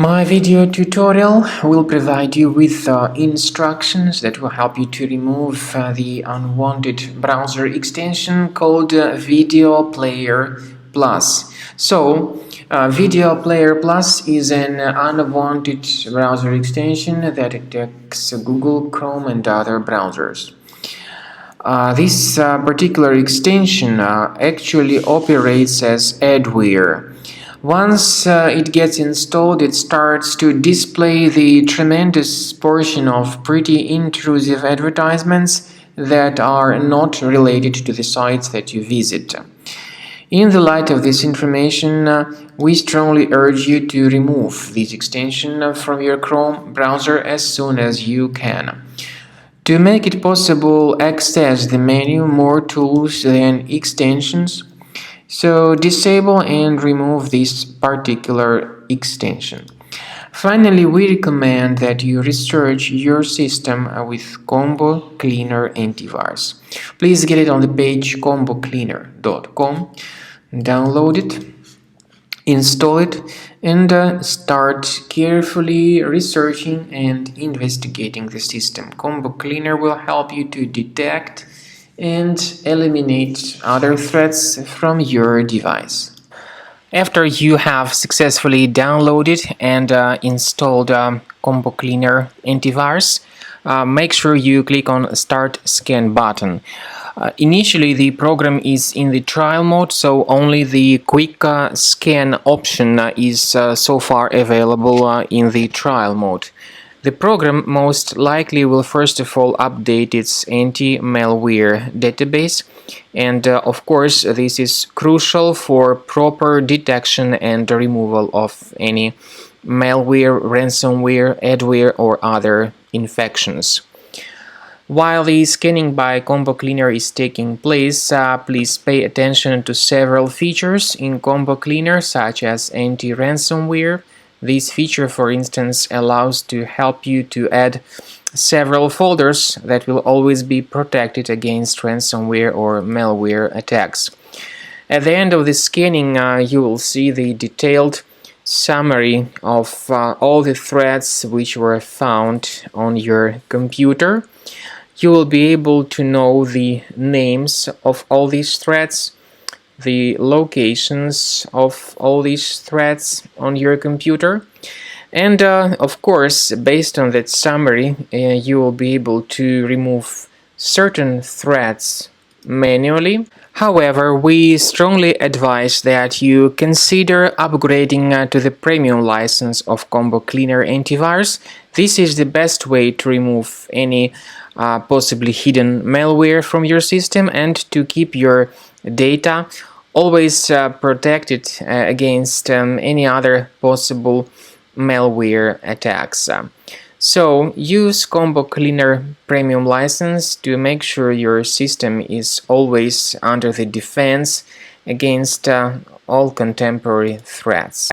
My video tutorial will provide you with instructions that will help you to remove the unwanted browser extension called Video Player Plus. Video Player Plus is an unwanted browser extension that attacks Google, Chrome, and other browsers. This particular extension actually operates as adware. Once it gets installed, it starts to display the tremendous portion of pretty intrusive advertisements that are not related to the sites that you visit. In the light of this information, we strongly urge you to remove this extension from your Chrome browser as soon as you can. To make it possible, access the menu More Tools than Extensions. So disable and remove this particular extension. Finally, we recommend that you research your system with Combo Cleaner Antivirus. Please get it on the page combocleaner.com, download it, install it, and start carefully researching and investigating the system. Combo Cleaner will help you to detect and eliminate other threats from your device. After you have successfully downloaded and installed Combo Cleaner Antivirus, make sure you click on Start Scan button. Initially, the program is in the trial mode, so only the quick scan option is so far available in the trial mode. The program most likely will first of all update its anti-malware database, and of course this is crucial for proper detection and removal of any malware, ransomware, adware or other infections. While the scanning by Combo Cleaner is taking place, please pay attention to several features in Combo Cleaner, such as anti-ransomware. This feature, for instance, allows to help you to add several folders that will always be protected against ransomware or malware attacks. At the end of the scanning, you will see the detailed summary of all the threats which were found on your computer. You will be able to know the names of all these threats, the locations of all these threats on your computer, and of course, based on that summary, you will be able to remove certain threats manually. However, we strongly advise that you consider upgrading to the premium license of Combo Cleaner Antivirus. This is the best way to remove any possibly hidden malware from your system and to keep your data always protected against any other possible malware attacks. So use Combo Cleaner Premium license to make sure your system is always under the defense against all contemporary threats.